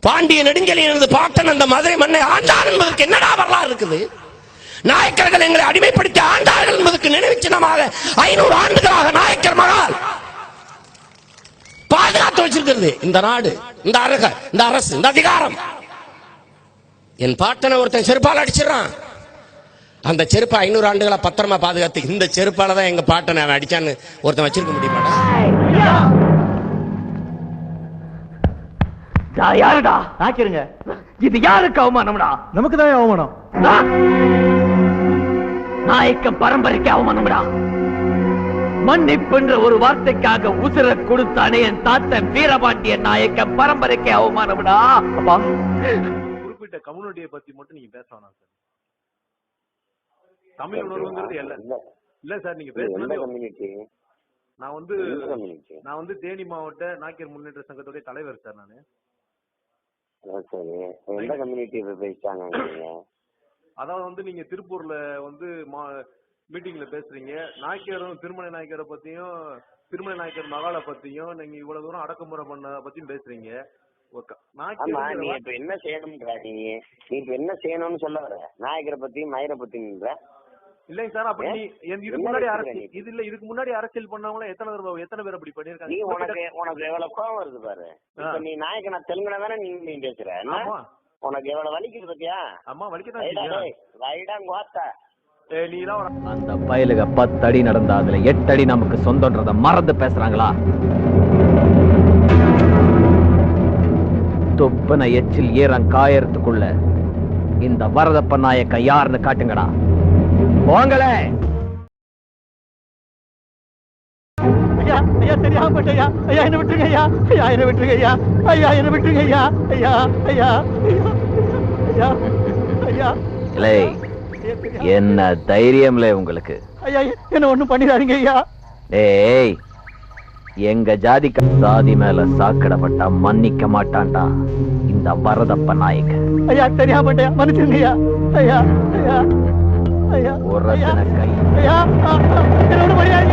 பாண்டிய நெடுஞ்செழியனது பாட்டன் அந்த மதுரை மண்ணை ஆண்டார் என்பதற்கு என்னடா வரலாறு இருக்குது? நாயக்கர்கள் எங்களை அடிமைப்படுத்தி ஆண்டார்கள் என்பதற்கு நினைவு சின்னமாக 500 ஆண்டுகளாக நாயக்கர் மகால் பாதுகாத்து வச்சிருக்கிறது இந்த நாடு, இந்த அரசு, இந்த அதிகாரம். என் பாட்டனை ஒருத்தன் செருப்பால் அடிச்சிடறான். அந்த செருப்பை 500 ஆண்டுகளா பத்திரமா பாதுகாத்து இந்த செருப்பால தான் எங்க பாட்டனை அவன் அடிச்சான்னு ஒருத்தன் வச்சிருக்க முடியுமாடா? யாருடா நாக்கிருங்க? இது யாருக்கு அவமானம்டா? நமக்கு தான் அவமானம். நாயக்க பரம்பரைக்கு அவமானம்டா. மன்னிப்புன்ற ஒரு வார்த்தைக்காக உசுர கொடுத்தானே என் தாத்தன் வீரபாண்டியன் நாயக்க பரம்பரைக்கு அவமானம்டா. அப்பா குறிப்பிட்ட கம்யூனிட்டியை பத்தி மட்டும் நீங்க பேச வேணாம் சார். தமிழ் உணர்வுங்கிறது இல்ல சார். நீங்க பேசுறது நான் வந்து தேனி மாவட்ட நாயக்கர் முன்னேற்ற சங்கத்துடைய தலைவர் சார். நானு எந்த கம்யூனிட்டி பேசிட்டாங்க? அதாவது வந்து நீங்க திருப்பூர்ல வந்து மீட்டிங்ல பேசுறீங்க. நாயக்கரும் திருமலை நாயக்கரை பத்தியும் திருமலை நாயக்கர் மகாலை பத்தியும் நீங்க இவ்வளவு தூரம் அடக்குமுறை பண்ண பத்தியும் பேசுறீங்க. நீ இப்ப என்ன செய்யணும்ன்ற நீ இப்ப என்ன செய்யணும்னு சொல்ல வர? நாயக்கரை பத்தியும் மயிரை பத்தியும் இல்லைங்க சார். அப்படி இதுக்கு முன்னாடி இதுக்கு முன்னாடி அரசியல் பண்ணவங்கள எத்தனை பேர் அப்படி பண்ணிருக்காங்க? உனக்கு எவ்வளவு கோவம் வருது பாரு. நீ நாயக்க நான் தெலுங்குல தானே நீ பேசுற. உனக்கு எவ்வளவு வலிக்குது பத்தியா? அம்மா வலிக்கதான். அந்த பயலுக 10 அடி நடந்தா அதுல 8 அடி நமக்கு சொந்தன்றத மறந்து பேசுறாங்களா? தொப்பன எச்சில் ஈரம் காயறதுக்குள்ள இந்த வரதப்ப நாயக்க யாருன்னு காட்டுங்கடா. போங்களே. ஐயா ஐயா தெரியாம போட்டயா. ஐயா என்ன விட்டுருங்க ஐயா. ஐயா என்ன விட்டுருங்க ஐயா. ஐயா என்ன விட்டுருங்க ஐயா. ஐயா ஐயா ஐயா ஐயா. என்ன தைரியம்ல உங்களுக்கு? ஐயா என்ன ஒண்ணும் பண்ணிடாதீங்க ஐயா. ஏய், எங்க சாதி மேல சாக்கடப்பட்டா மன்னிக்க மாட்டான்டா இந்த வரதப்ப நாயக்க. ஐயா தெரியாம போட்டயா. மன்னிச்சிருங்க ஐயா. ஐயா ஐயா ஐயா ஒரு கை ஐயா என்ன ஒண்ணும் பண்ணிடாதீங்க.